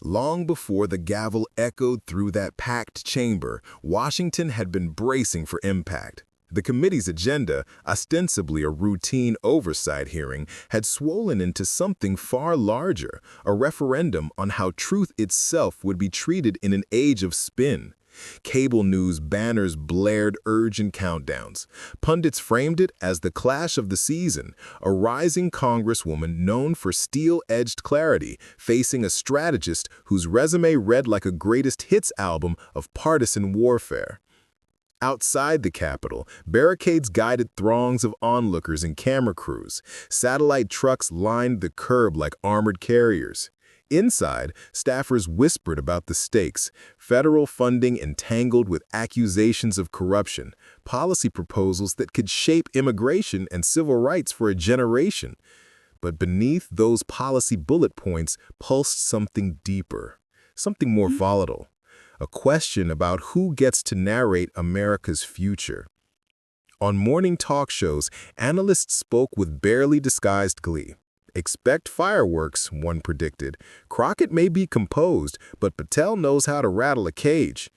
Long before the gavel echoed through that packed chamber, Washington had been bracing for impact. The committee's agenda, ostensibly a routine oversight hearing, had swollen into something far larger, a referendum on how truth itself would be treated in an age of spin. Cable news banners blared urgent countdowns. Pundits framed it as the clash of the season, a rising congresswoman known for steel-edged clarity, facing a strategist whose resume read like a greatest hits album of partisan warfare. Outside the Capitol, barricades guided throngs of onlookers and camera crews. Satellite trucks lined the curb like armored carriers. Inside, staffers whispered about the stakes, federal funding entangled with accusations of corruption, policy proposals that could shape immigration and civil rights for a generation. But beneath those policy bullet points pulsed something deeper, something more volatile, a question about who gets to narrate America's future. On morning talk shows, analysts spoke with barely disguised glee. Expect fireworks, one predicted. Crockett may be composed, but Patel knows how to rattle a cage.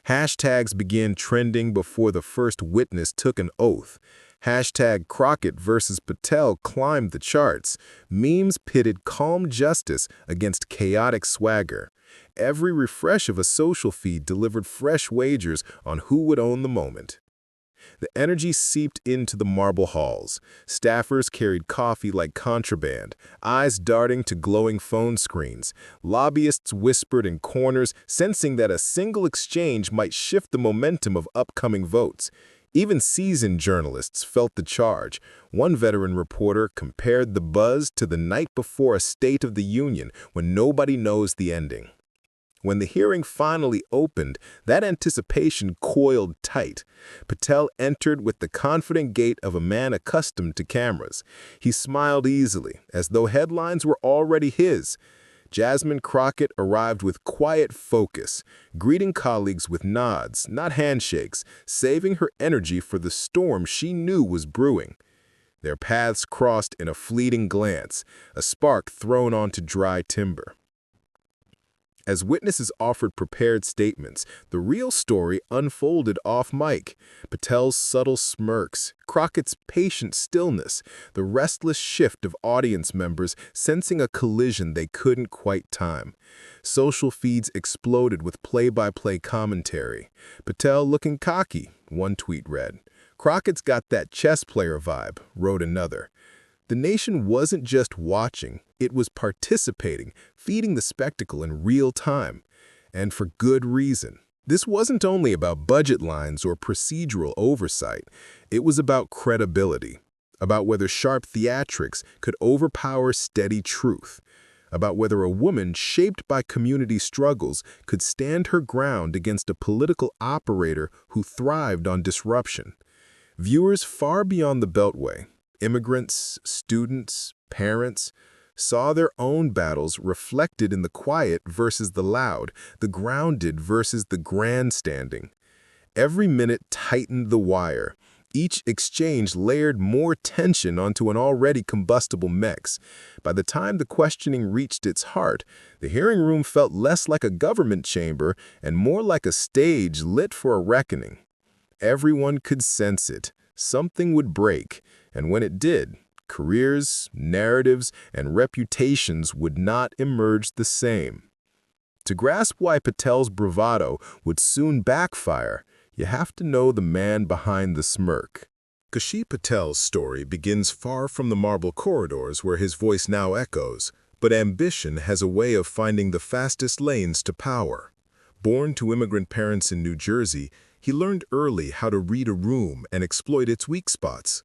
Hashtags began trending before the first witness took an oath. Hashtag Crockett versus Patel climbed the charts. Memes pitted calm justice against chaotic swagger. Every refresh of a social feed delivered fresh wagers on who would own the moment. The energy seeped into the marble halls. Staffers carried coffee like contraband, eyes darting to glowing phone screens. Lobbyists whispered in corners, sensing that a single exchange might shift the momentum of upcoming votes. Even seasoned journalists felt the charge. One veteran reporter compared the buzz to the night before a State of the Union when nobody knows the ending. When the hearing finally opened, that anticipation coiled tight. Patel entered with the confident gait of a man accustomed to cameras. He smiled easily, as though headlines were already his. Jasmine Crockett arrived with quiet focus, greeting colleagues with nods, not handshakes, saving her energy for the storm she knew was brewing. Their paths crossed in a fleeting glance, a spark thrown onto dry timber. As witnesses offered prepared statements, the real story unfolded off-mic. Patel's subtle smirks, Crockett's patient stillness, the restless shift of audience members sensing a collision they couldn't quite time. Social feeds exploded with play-by-play commentary. Patel looking cocky, one tweet read. Crockett's got that chess player vibe, wrote another. The nation wasn't just watching, it was participating, feeding the spectacle in real time. And for good reason. This wasn't only about budget lines or procedural oversight. It was about credibility, about whether sharp theatrics could overpower steady truth, about whether a woman shaped by community struggles could stand her ground against a political operator who thrived on disruption. Viewers far beyond the Beltway, immigrants, students, parents, saw their own battles reflected in the quiet versus the loud, the grounded versus the grandstanding. Every minute tightened the wire. Each exchange layered more tension onto an already combustible mix. By the time the questioning reached its heart, the hearing room felt less like a government chamber and more like a stage lit for a reckoning. Everyone could sense it. Something would break, and when it did, careers, narratives, and reputations would not emerge the same. To grasp why Patel's bravado would soon backfire, you have to know the man behind the smirk. Kash Patel's story begins far from the marble corridors where his voice now echoes, but ambition has a way of finding the fastest lanes to power. Born to immigrant parents in New Jersey, he learned early how to read a room and exploit its weak spots.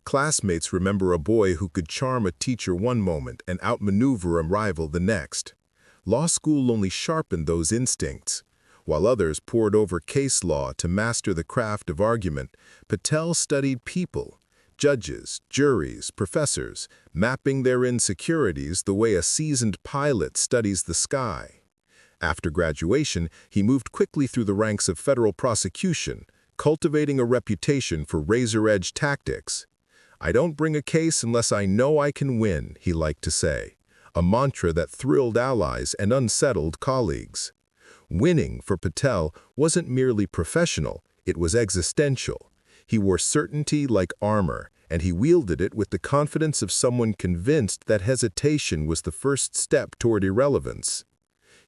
Classmates remember a boy who could charm a teacher one moment and outmaneuver a rival the next. Law school only sharpened those instincts. While others pored over case law to master the craft of argument, Patel studied people, judges, juries, professors, mapping their insecurities the way a seasoned pilot studies the sky. After graduation, he moved quickly through the ranks of federal prosecution, cultivating a reputation for razor-edge tactics. "I don't bring a case unless I know I can win," he liked to say. a mantra that thrilled allies and unsettled colleagues. Winning, for Patel, wasn't merely professional, it was existential. He wore certainty like armor, and he wielded it with the confidence of someone convinced that hesitation was the first step toward irrelevance.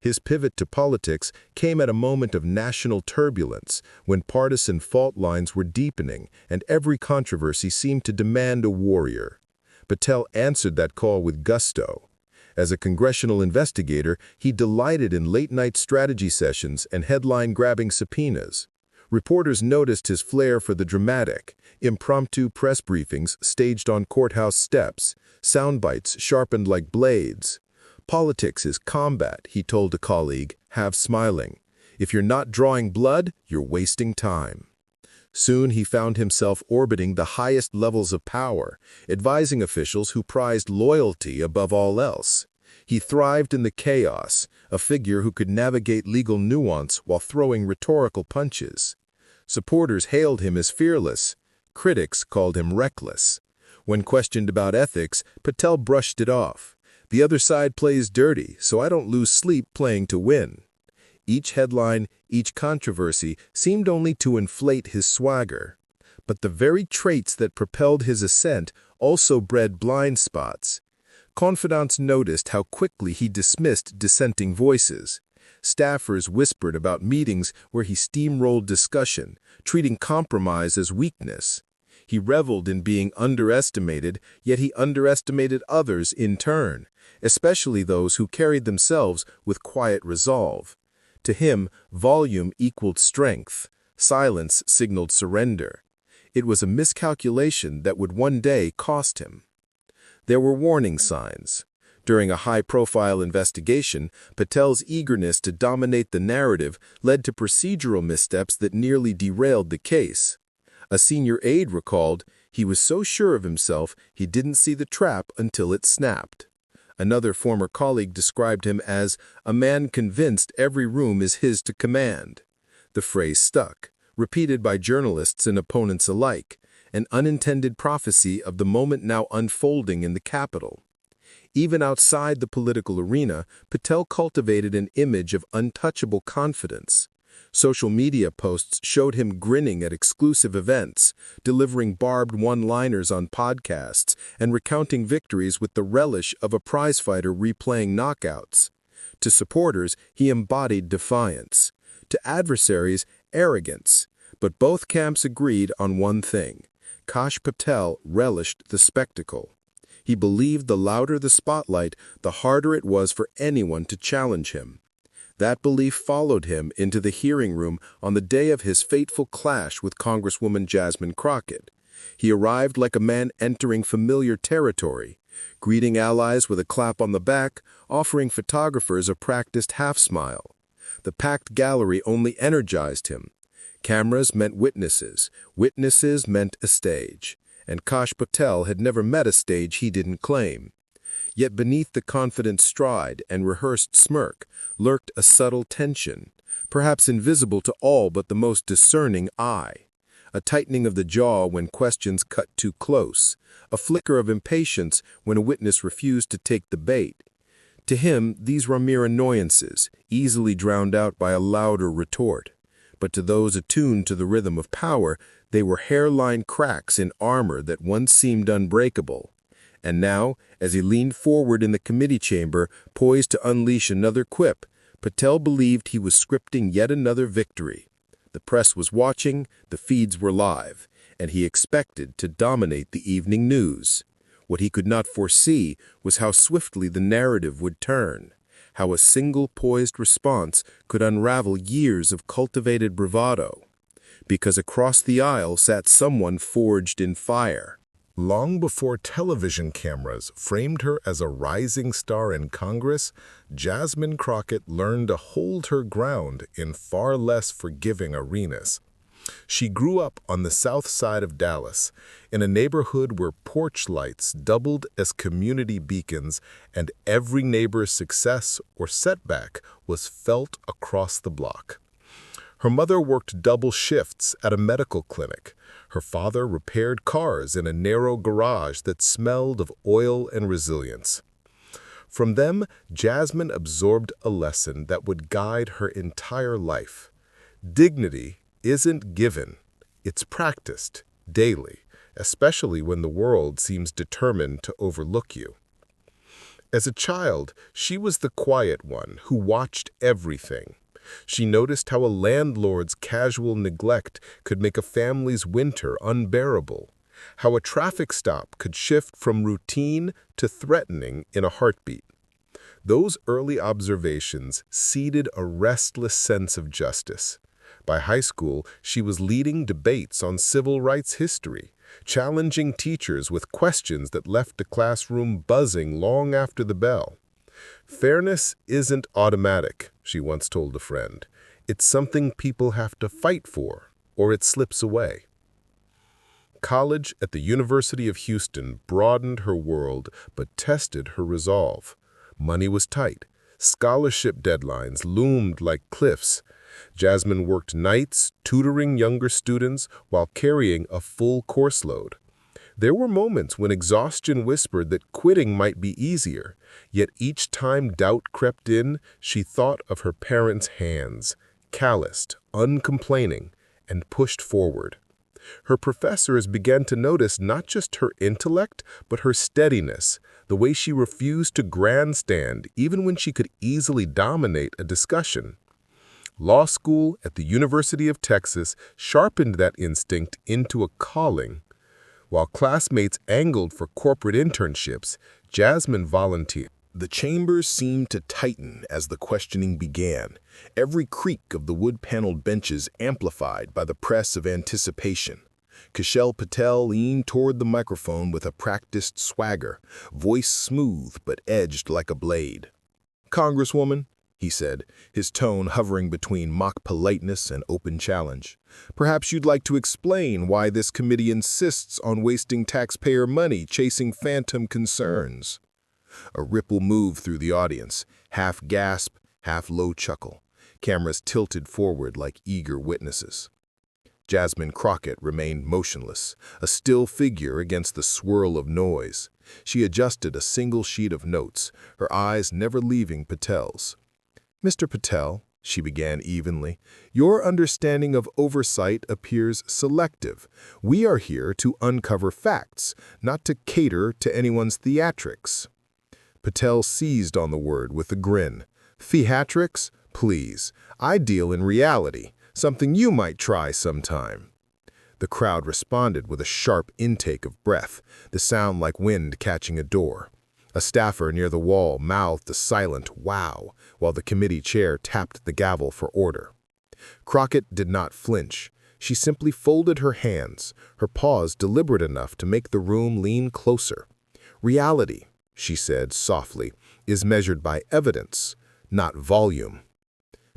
His pivot to politics came at a moment of national turbulence, when partisan fault lines were deepening and every controversy seemed to demand a warrior. Patel answered that call with gusto. As a congressional investigator, he delighted in late-night strategy sessions and headline-grabbing subpoenas. Reporters noticed his flair for the dramatic, impromptu press briefings staged on courthouse steps, soundbites sharpened like blades. Politics is combat, he told a colleague, half smiling. If you're not drawing blood, you're wasting time. Soon he found himself orbiting the highest levels of power, advising officials who prized loyalty above all else. He thrived in the chaos, a figure who could navigate legal nuance while throwing rhetorical punches. Supporters hailed him as fearless. Critics called him reckless. When questioned about ethics, Patel brushed it off. The other side plays dirty, so I don't lose sleep playing to win. Each headline, each controversy seemed only to inflate his swagger. But the very traits that propelled his ascent also bred blind spots. Confidants noticed how quickly he dismissed dissenting voices. Staffers whispered about meetings where he steamrolled discussion, treating compromise as weakness. He reveled in being underestimated, yet he underestimated others in turn, especially those who carried themselves with quiet resolve. To him, volume equaled strength. Silence signaled surrender. It was a miscalculation that would one day cost him. There were warning signs. During a high-profile investigation, Patel's eagerness to dominate the narrative led to procedural missteps that nearly derailed the case. A senior aide recalled, he was so sure of himself he didn't see the trap until it snapped. Another former colleague described him as a man convinced every room is his to command. The phrase stuck, repeated by journalists and opponents alike, an unintended prophecy of the moment now unfolding in the Capitol. Even outside the political arena, Patel cultivated an image of untouchable confidence. Social media posts showed him grinning at exclusive events, delivering barbed one-liners on podcasts, and recounting victories with the relish of a prizefighter replaying knockouts. To supporters, he embodied defiance. To adversaries, arrogance. But both camps agreed on one thing. Kash Patel relished the spectacle. He believed the louder the spotlight, the harder it was for anyone to challenge him. That belief followed him into the hearing room on the day of his fateful clash with Congresswoman Jasmine Crockett. He arrived like a man entering familiar territory, greeting allies with a clap on the back, offering photographers a practiced half-smile. The packed gallery only energized him. Cameras meant witnesses, witnesses meant a stage, and Kash Patel had never met a stage he didn't claim. Yet beneath the confident stride and rehearsed smirk lurked a subtle tension, perhaps invisible to all but the most discerning eye. A tightening of the jaw when questions cut too close, a flicker of impatience when a witness refused to take the bait. To him, these were mere annoyances, easily drowned out by a louder retort. But to those attuned to the rhythm of power, they were hairline cracks in armor that once seemed unbreakable. And now, as he leaned forward in the committee chamber, poised to unleash another quip, Patel believed he was scripting yet another victory. The press was watching, the feeds were live, and he expected to dominate the evening news. What he could not foresee was how swiftly the narrative would turn, how a single poised response could unravel years of cultivated bravado. Because across the aisle sat someone forged in fire. Long before television cameras framed her as a rising star in Congress, Jasmine Crockett learned to hold her ground in far less forgiving arenas. She grew up on the south side of Dallas, in a neighborhood where porch lights doubled as community beacons and every neighbor's success or setback was felt across the block. Her mother worked double shifts at a medical clinic. Her father repaired cars in a narrow garage that smelled of oil and resilience. From them, Jasmine absorbed a lesson that would guide her entire life. Dignity isn't given, it's practiced daily, especially when the world seems determined to overlook you. As a child, she was the quiet one who watched everything. She noticed how a landlord's casual neglect could make a family's winter unbearable, how a traffic stop could shift from routine to threatening in a heartbeat. Those early observations seeded a restless sense of justice. By high school, she was leading debates on civil rights history, challenging teachers with questions that left the classroom buzzing long after the bell. "Fairness isn't automatic," she once told a friend. "It's something people have to fight for, or it slips away." College at the University of Houston broadened her world but tested her resolve. Money was tight. Scholarship deadlines loomed like cliffs. Jasmine worked nights, tutoring younger students while carrying a full course load. There were moments when exhaustion whispered that quitting might be easier, yet each time doubt crept in, she thought of her parents' hands, calloused, uncomplaining, and pushed forward. Her professors began to notice not just her intellect, but her steadiness, the way she refused to grandstand even when she could easily dominate a discussion. Law school at the University of Texas sharpened that instinct into a calling. While classmates angled for corporate internships, Jasmine volunteered. The chambers seemed to tighten as the questioning began, every creak of the wood-paneled benches amplified by the press of anticipation. Kash Patel leaned toward the microphone with a practiced swagger, voice smooth but edged like a blade. "Congresswoman," he said, his tone hovering between mock politeness and open challenge, "perhaps you'd like to explain why this committee insists on wasting taxpayer money chasing phantom concerns." A ripple moved through the audience, half gasp, half low chuckle. Cameras tilted forward like eager witnesses. Jasmine Crockett remained motionless, a still figure against the swirl of noise. She adjusted a single sheet of notes, her eyes never leaving Patel's. "Mr. Patel," she began evenly, "your understanding of oversight appears selective. We are here to uncover facts, not to cater to anyone's theatrics." Patel seized on the word with a grin. "Theatrics? Please. I deal in reality, something you might try sometime." The crowd responded with a sharp intake of breath, the sound like wind catching a door. A staffer near the wall mouthed a silent "wow," while the committee chair tapped the gavel for order. Crockett did not flinch. She simply folded her hands, her pause deliberate enough to make the room lean closer. "Reality," she said softly, "is measured by evidence, not volume."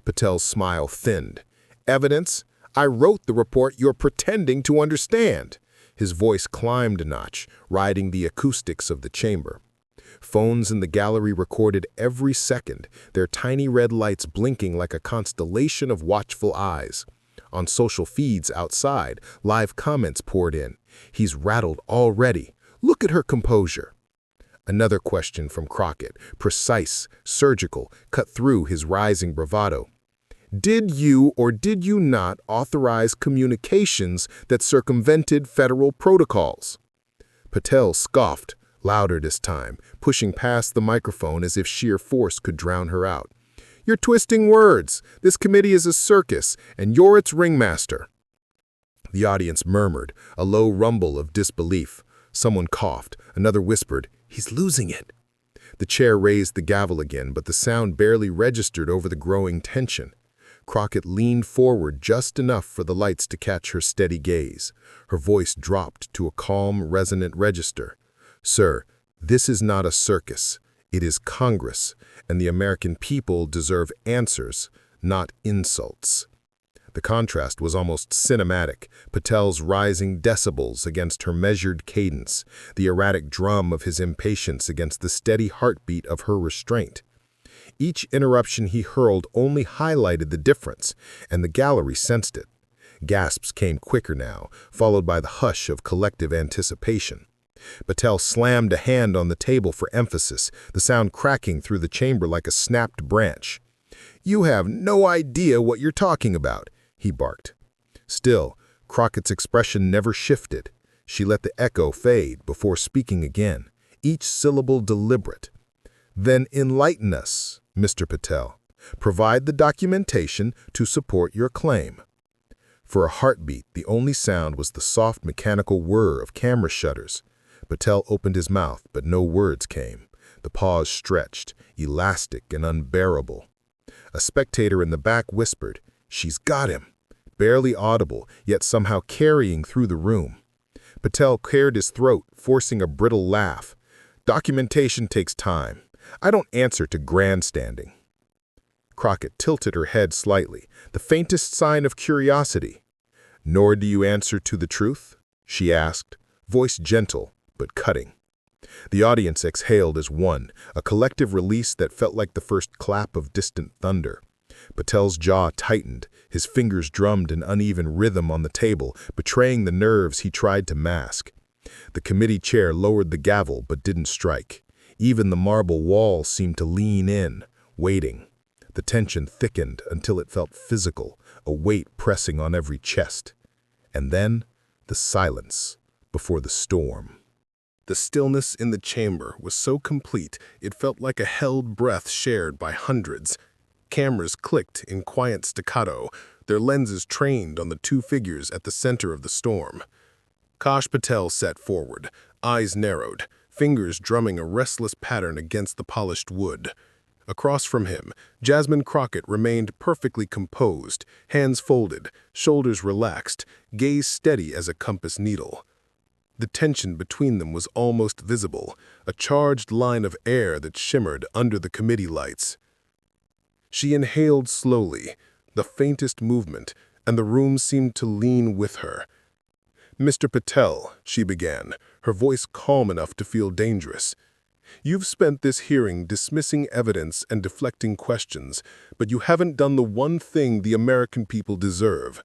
Patel's smile thinned. "Evidence? I wrote the report you're pretending to understand." His voice climbed a notch, riding the acoustics of the chamber. Phones in the gallery recorded every second, their tiny red lights blinking like a constellation of watchful eyes. On social feeds outside, live comments poured in. "He's rattled already. Look at her composure." Another question from Crockett, precise, surgical, cut through his rising bravado. "Did you or did you not authorize communications that circumvented federal protocols?" Patel scoffed, louder this time, pushing past the microphone as if sheer force could drown her out. "You're twisting words. This committee is a circus, and you're its ringmaster." The audience murmured, a low rumble of disbelief. Someone coughed, another whispered, "He's losing it." The chair raised the gavel again, but the sound barely registered over the growing tension. Crockett leaned forward just enough for the lights to catch her steady gaze. Her voice dropped to a calm, resonant register. "Sir, this is not a circus. It is Congress, and the American people deserve answers, not insults." The contrast was almost cinematic, Patel's rising decibels against her measured cadence, the erratic drum of his impatience against the steady heartbeat of her restraint. Each interruption he hurled only highlighted the difference, and the gallery sensed it. Gasps came quicker now, followed by the hush of collective anticipation. Patel slammed a hand on the table for emphasis, the sound cracking through the chamber like a snapped branch. "You have no idea what you're talking about," he barked. Still, Crockett's expression never shifted. She let the echo fade before speaking again, each syllable deliberate. "Then enlighten us, Mr. Patel. Provide the documentation to support your claim." For a heartbeat, the only sound was the soft mechanical whir of camera shutters. Patel opened his mouth, but no words came. The pause stretched, elastic and unbearable. A spectator in the back whispered, "She's got him," barely audible, yet somehow carrying through the room. Patel cleared his throat, forcing a brittle laugh. "Documentation takes time. I don't answer to grandstanding." Crockett tilted her head slightly, the faintest sign of curiosity. "Nor do you answer to the truth?" she asked, voice gentle but cutting. The audience exhaled as one, a collective release that felt like the first clap of distant thunder. Patel's jaw tightened, his fingers drummed an uneven rhythm on the table, betraying the nerves he tried to mask. The committee chair lowered the gavel but didn't strike. Even the marble wall seemed to lean in, waiting. The tension thickened until it felt physical, a weight pressing on every chest. And then, the silence before the storm. The stillness in the chamber was so complete it felt like a held breath shared by hundreds. Cameras clicked in quiet staccato, their lenses trained on the two figures at the center of the storm. Kash Patel sat forward, eyes narrowed, fingers drumming a restless pattern against the polished wood. Across from him, Jasmine Crockett remained perfectly composed, hands folded, shoulders relaxed, gaze steady as a compass needle. The tension between them was almost visible, a charged line of air that shimmered under the committee lights. She inhaled slowly, the faintest movement, and the room seemed to lean with her. "Mr. Patel," she began, her voice calm enough to feel dangerous. "You've spent this hearing dismissing evidence and deflecting questions, but you haven't done the one thing the American people deserve.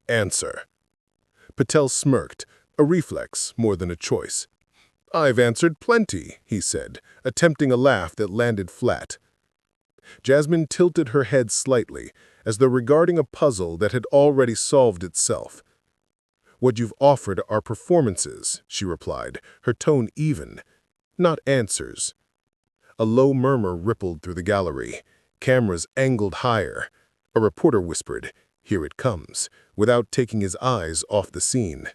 Answer." Patel smirked, a reflex more than a choice. "I've answered plenty," he said, attempting a laugh that landed flat. Jasmine tilted her head slightly, as though regarding a puzzle that had already solved itself. "What you've offered are performances," she replied, her tone even, "not answers." A low murmur rippled through the gallery. Cameras angled higher. A reporter whispered, "Here it comes," without taking his eyes off the scene.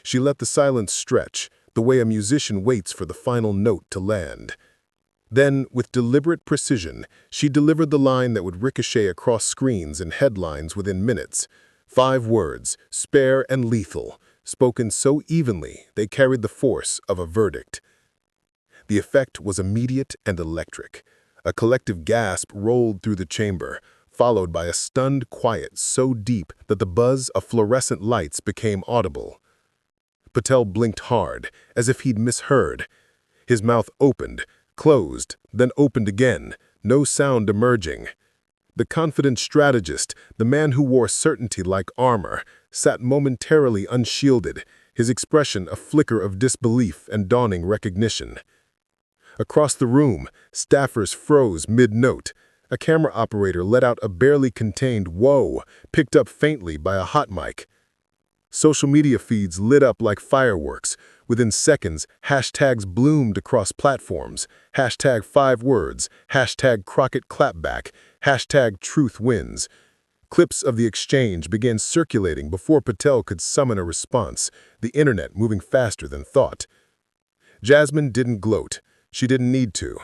She let the silence stretch, the way a musician waits for the final note to land. Then, with deliberate precision, she delivered the line that would ricochet across screens and headlines within minutes. 5 words, spare and lethal, spoken so evenly they carried the force of a verdict. The effect was immediate and electric. A collective gasp rolled through the chamber, followed by a stunned quiet so deep that the buzz of fluorescent lights became audible. Patel blinked hard, as if he'd misheard. His mouth opened, closed, then opened again, no sound emerging. The confident strategist, the man who wore certainty like armor, sat momentarily unshielded, his expression a flicker of disbelief and dawning recognition. Across the room, staffers froze mid-note. A camera operator let out a barely contained "whoa," picked up faintly by a hot mic. Social media feeds lit up like fireworks. Within seconds, hashtags bloomed across platforms. Hashtag 5 words, hashtag Crockett Clapback, hashtag Truth Wins. Clips of the exchange began circulating before Patel could summon a response, the internet moving faster than thought. Jasmine didn't gloat. She didn't need to.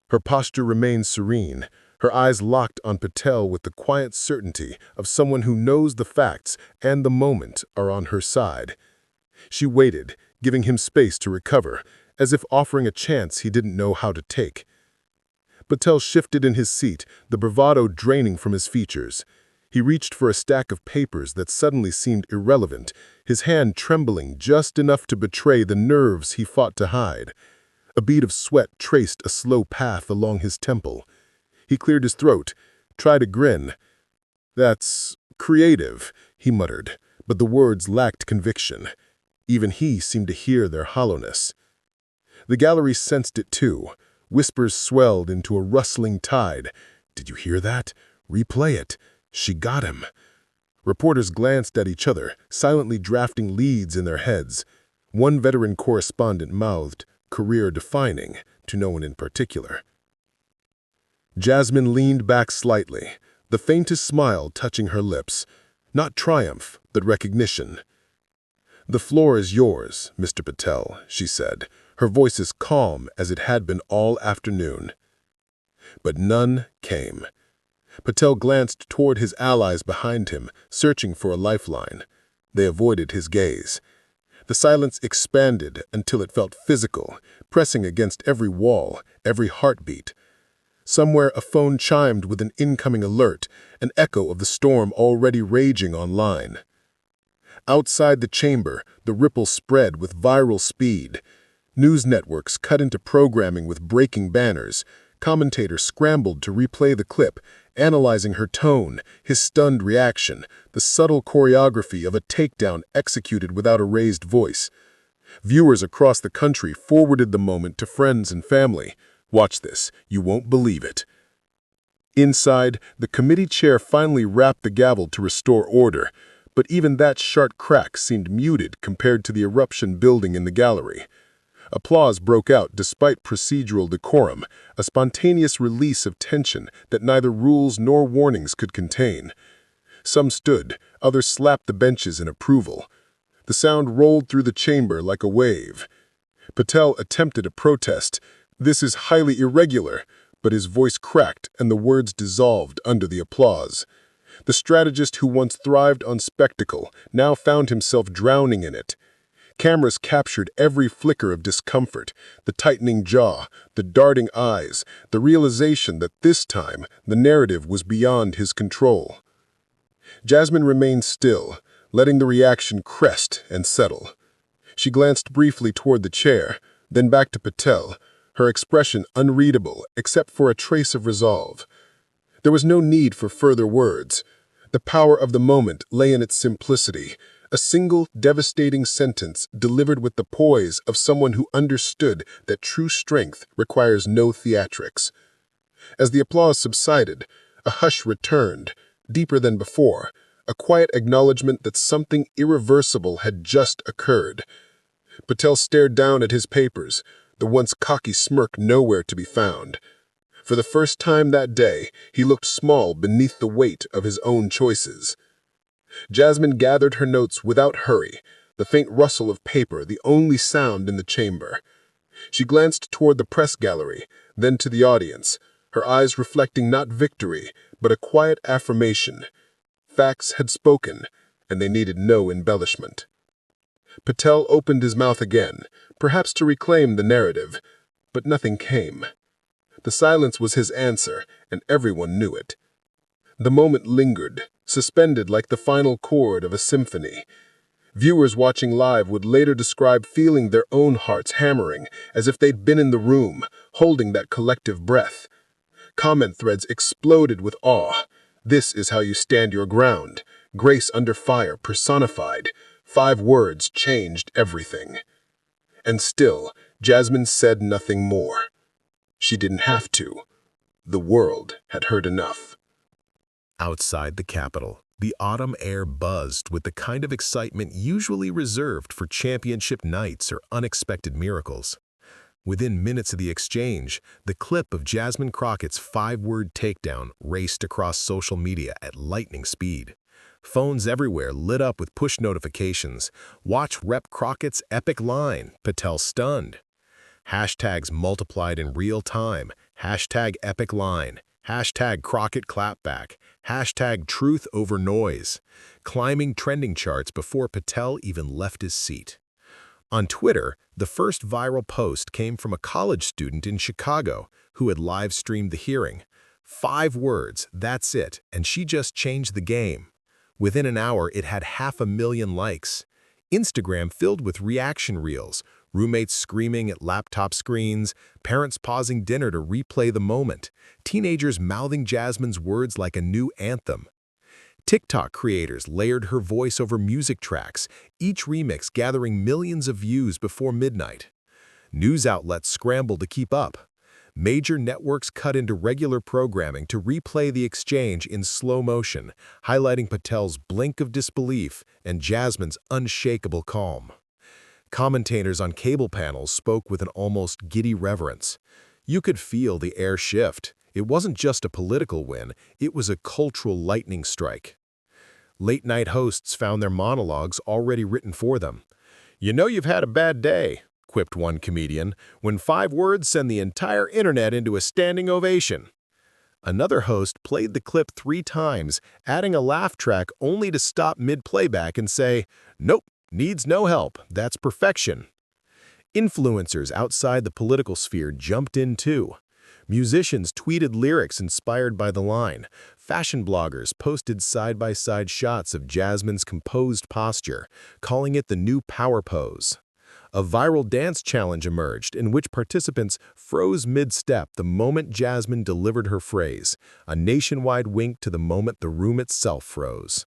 Her posture remained serene, her eyes locked on Patel with the quiet certainty of someone who knows the facts and the moment are on her side. She waited, giving him space to recover, as if offering a chance he didn't know how to take. Patel shifted in his seat, the bravado draining from his features. He reached for a stack of papers that suddenly seemed irrelevant, his hand trembling just enough to betray the nerves he fought to hide. A bead of sweat traced a slow path along his temple. He cleared his throat, tried a grin. "That's creative," he muttered, but the words lacked conviction. Even he seemed to hear their hollowness. The gallery sensed it too. Whispers swelled into a rustling tide. "Did you hear that? Replay it. She got him." Reporters glanced at each other, silently drafting leads in their heads. One veteran correspondent mouthed, "career-defining," to no one in particular. Jasmine leaned back slightly, the faintest smile touching her lips. Not triumph, but recognition. "The floor is yours, Mr. Patel," she said, her voice as calm as it had been all afternoon. But none came. Patel glanced toward his allies behind him, searching for a lifeline. They avoided his gaze. The silence expanded until it felt physical, pressing against every wall, every heartbeat. Somewhere a phone chimed with an incoming alert, an echo of the storm already raging online. Outside the chamber, the ripple spread with viral speed. News networks cut into programming with breaking banners. Commentators scrambled to replay the clip, analyzing her tone, his stunned reaction, the subtle choreography of a takedown executed without a raised voice. Viewers across the country forwarded the moment to friends and family. "Watch this. You won't believe it." Inside, the committee chair finally rapped the gavel to restore order, but even that sharp crack seemed muted compared to the eruption building in the gallery. Applause broke out despite procedural decorum, a spontaneous release of tension that neither rules nor warnings could contain. Some stood, others slapped the benches in approval. The sound rolled through the chamber like a wave. Patel attempted a protest. "This is highly irregular," but his voice cracked and the words dissolved under the applause. The strategist who once thrived on spectacle now found himself drowning in it. Cameras captured every flicker of discomfort, the tightening jaw, the darting eyes, the realization that this time the narrative was beyond his control. Jasmine remained still, letting the reaction crest and settle. She glanced briefly toward the chair, then back to Patel, her expression unreadable except for a trace of resolve. There was no need for further words. The power of the moment lay in its simplicity, a single devastating sentence delivered with the poise of someone who understood that true strength requires no theatrics. As the applause subsided, a hush returned, deeper than before, a quiet acknowledgement that something irreversible had just occurred. Patel stared down at his papers, the once cocky smirk nowhere to be found. For the first time that day, he looked small beneath the weight of his own choices. Jasmine gathered her notes without hurry, the faint rustle of paper the only sound in the chamber. She glanced toward the press gallery, then to the audience, her eyes reflecting not victory, but a quiet affirmation. Facts had spoken, and they needed no embellishment. Patel opened his mouth again, perhaps to reclaim the narrative, but nothing came. The silence was his answer, and everyone knew it. The moment lingered, suspended like the final chord of a symphony. Viewers watching live would later describe feeling their own hearts hammering, as if they'd been in the room, holding that collective breath. Comment threads exploded with awe. "This is how you stand your ground. Grace under fire personified. 5 words changed everything." And still, Jasmine said nothing more. She didn't have to. The world had heard enough. Outside the Capitol, the autumn air buzzed with the kind of excitement usually reserved for championship nights or unexpected miracles. Within minutes of the exchange, the clip of Jasmine Crockett's 5-word takedown raced across social media at lightning speed. Phones everywhere lit up with push notifications. "Watch Rep Crockett's epic line, Patel stunned." Hashtags multiplied in real time. Hashtag epic line. Hashtag Crockett Clapback. Hashtag truth over noise. Climbing trending charts before Patel even left his seat. On Twitter, the first viral post came from a college student in Chicago who had live-streamed the hearing. 5 words, that's it, and she just changed the game. Within an hour, it had 500,000 likes. Instagram filled with reaction reels, roommates screaming at laptop screens, parents pausing dinner to replay the moment, teenagers mouthing Jasmine's words like a new anthem. TikTok creators layered her voice over music tracks, each remix gathering millions of views before midnight. News outlets scrambled to keep up. Major networks cut into regular programming to replay the exchange in slow motion, highlighting Patel's blink of disbelief and Jasmine's unshakable calm. Commentators on cable panels spoke with an almost giddy reverence. You could feel the air shift. It wasn't just a political win, it was a cultural lightning strike. Late-night hosts found their monologues already written for them. "You know you've had a bad day," quipped one comedian, "when 5 words send the entire internet into a standing ovation." Another host played the clip 3 times, adding a laugh track only to stop mid-playback and say, "Nope, needs no help, that's perfection." Influencers outside the political sphere jumped in too. Musicians tweeted lyrics inspired by the line. Fashion bloggers posted side-by-side shots of Jasmine's composed posture, calling it the new power pose. A viral dance challenge emerged in which participants froze mid-step the moment Jasmine delivered her phrase, a nationwide wink to the moment the room itself froze.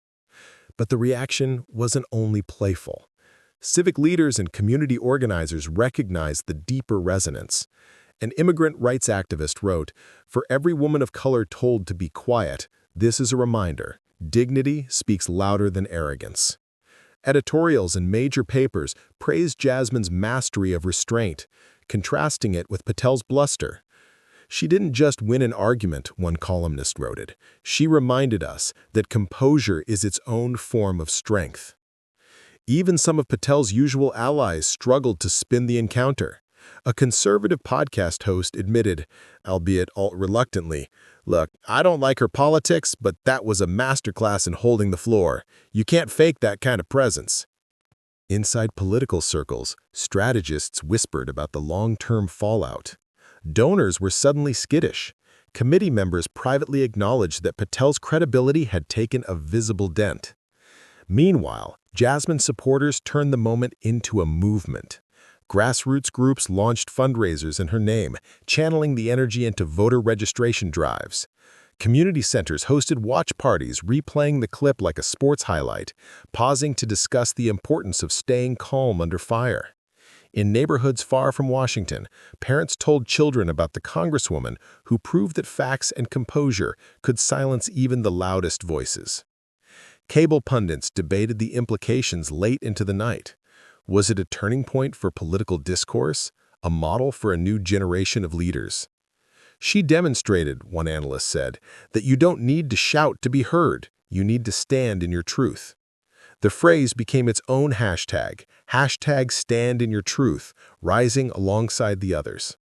But the reaction wasn't only playful. Civic leaders and community organizers recognized the deeper resonance. An immigrant rights activist wrote, "For every woman of color told to be quiet, this is a reminder: dignity speaks louder than arrogance." Editorials in major papers praised Jasmine's mastery of restraint, contrasting it with Patel's bluster. "She didn't just win an argument," one columnist wrote it. "She reminded us that composure is its own form of strength." Even some of Patel's usual allies struggled to spin the encounter. A conservative podcast host admitted, albeit reluctantly, "Look, I don't like her politics, but that was a masterclass in holding the floor. You can't fake that kind of presence." Inside political circles, strategists whispered about the long-term fallout. Donors were suddenly skittish. Committee members privately acknowledged that Patel's credibility had taken a visible dent. Meanwhile, Jasmine supporters turned the moment into a movement. Grassroots groups launched fundraisers in her name, channeling the energy into voter registration drives. Community centers hosted watch parties, replaying the clip like a sports highlight, pausing to discuss the importance of staying calm under fire. In neighborhoods far from Washington, parents told children about the Congresswoman who proved that facts and composure could silence even the loudest voices. Cable pundits debated the implications late into the night. Was it a turning point for political discourse, a model for a new generation of leaders? "She demonstrated," one analyst said, "that you don't need to shout to be heard, you need to stand in your truth." The phrase became its own hashtag, #StandInYourTruth, rising alongside the others.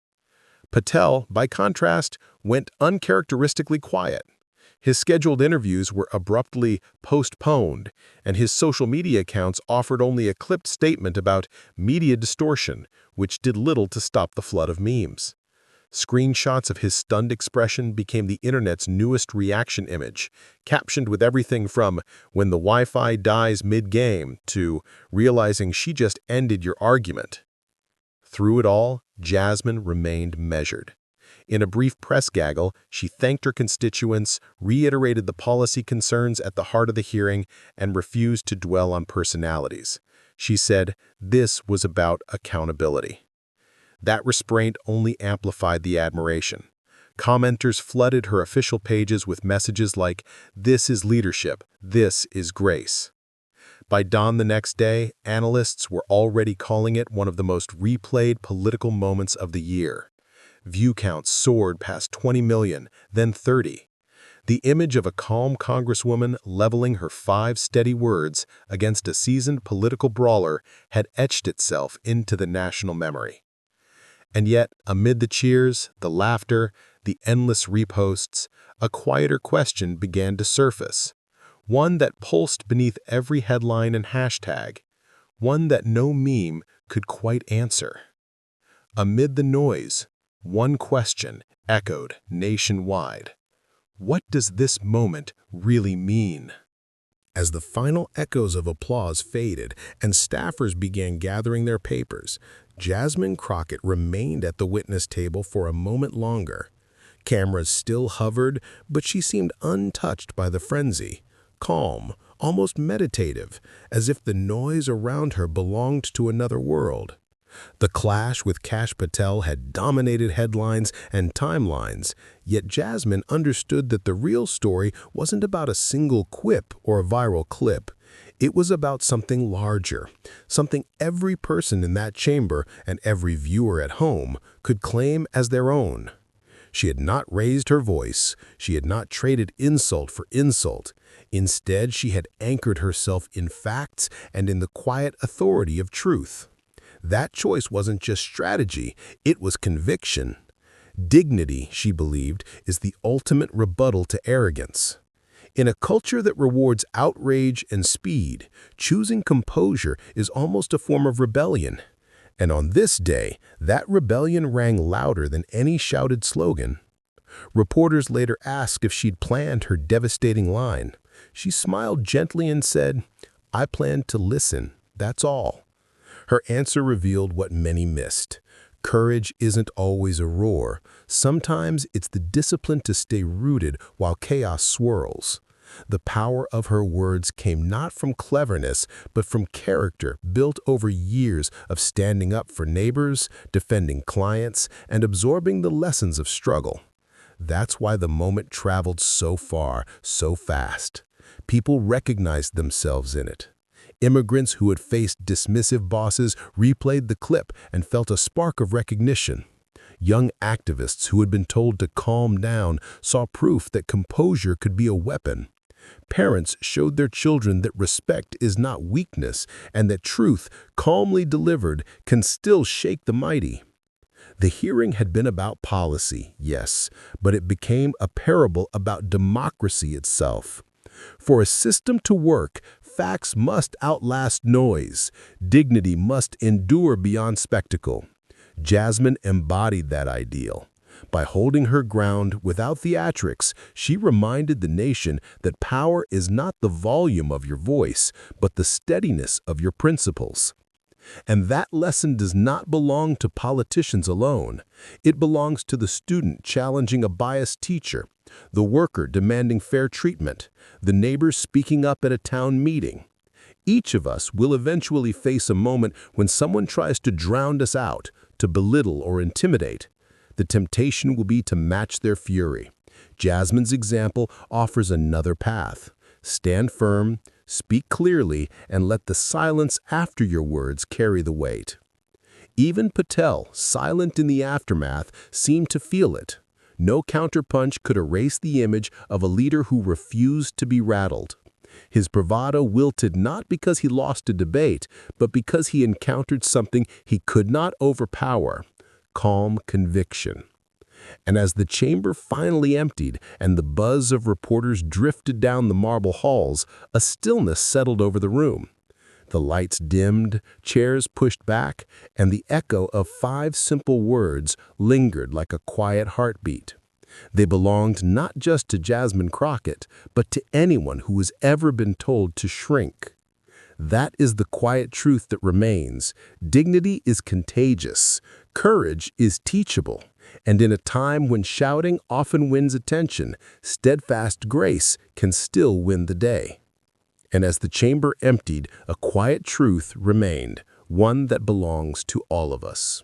Patel, by contrast, went uncharacteristically quiet. His scheduled interviews were abruptly postponed, and his social media accounts offered only a clipped statement about media distortion, which did little to stop the flood of memes. Screenshots of his stunned expression became the internet's newest reaction image, captioned with everything from "when the Wi-Fi dies mid-game" to "realizing she just ended your argument." Through it all, Jasmine remained measured. In a brief press gaggle, she thanked her constituents, reiterated the policy concerns at the heart of the hearing, and refused to dwell on personalities. She said this was about accountability. That restraint only amplified the admiration. Commenters flooded her official pages with messages like, "This is leadership, this is grace." By dawn the next day, analysts were already calling it one of the most replayed political moments of the year. View counts soared past 20 million, then 30. The image of a calm Congresswoman leveling her 5 steady words against a seasoned political brawler had etched itself into the national memory. And yet, amid the cheers, the laughter, the endless reposts, a quieter question began to surface. One that pulsed beneath every headline and hashtag. One that no meme could quite answer. Amid the noise, one question echoed nationwide. What does this moment really mean? As the final echoes of applause faded and staffers began gathering their papers, Jasmine Crockett remained at the witness table for a moment longer. Cameras still hovered, but she seemed untouched by the frenzy. calm, almost meditative, as if the noise around her belonged to another world. The clash with Kash Patel had dominated headlines and timelines, yet Jasmine understood that the real story wasn't about a single quip or a viral clip. It was about something larger, something every person in that chamber and every viewer at home could claim as their own. She had not raised her voice. She had not traded insult for insult. Instead, she had anchored herself in facts and in the quiet authority of truth. That choice wasn't just strategy, it was conviction. Dignity, she believed, is the ultimate rebuttal to arrogance. In a culture that rewards outrage and speed, choosing composure is almost a form of rebellion. And on this day, that rebellion rang louder than any shouted slogan. Reporters later asked if she'd planned her devastating line. She smiled gently and said, "I planned to listen, that's all." Her answer revealed what many missed. Courage isn't always a roar. Sometimes it's the discipline to stay rooted while chaos swirls. The power of her words came not from cleverness, but from character built over years of standing up for neighbors, defending clients, and absorbing the lessons of struggle. That's why the moment traveled so far, so fast. People recognized themselves in it. Immigrants who had faced dismissive bosses replayed the clip and felt a spark of recognition. Young activists who had been told to calm down saw proof that composure could be a weapon. Parents showed their children that respect is not weakness and that truth, calmly delivered, can still shake the mighty. The hearing had been about policy, yes, but it became a parable about democracy itself. For a system to work, facts must outlast noise. Dignity must endure beyond spectacle. Jasmine embodied that ideal. By holding her ground without theatrics, she reminded the nation that power is not the volume of your voice, but the steadiness of your principles. And that lesson does not belong to politicians alone. It belongs to the student challenging a biased teacher, the worker demanding fair treatment, the neighbor speaking up at a town meeting. Each of us will eventually face a moment when someone tries to drown us out, to belittle or intimidate. The temptation will be to match their fury. Jasmine's example offers another path. Stand firm, speak clearly, and let the silence after your words carry the weight. Even Patel, silent in the aftermath, seemed to feel it. No counterpunch could erase the image of a leader who refused to be rattled. His bravado wilted not because he lost a debate, but because he encountered something he could not overpower: calm conviction. And as the chamber finally emptied and the buzz of reporters drifted down the marble halls, a stillness settled over the room. The lights dimmed, chairs pushed back, and the echo of 5 simple words lingered like a quiet heartbeat. They belonged not just to Jasmine Crockett, but to anyone who has ever been told to shrink. That is the quiet truth that remains. Dignity is contagious. Courage is teachable. And in a time when shouting often wins attention, steadfast grace can still win the day. And as the chamber emptied, a quiet truth remained, one that belongs to all of us.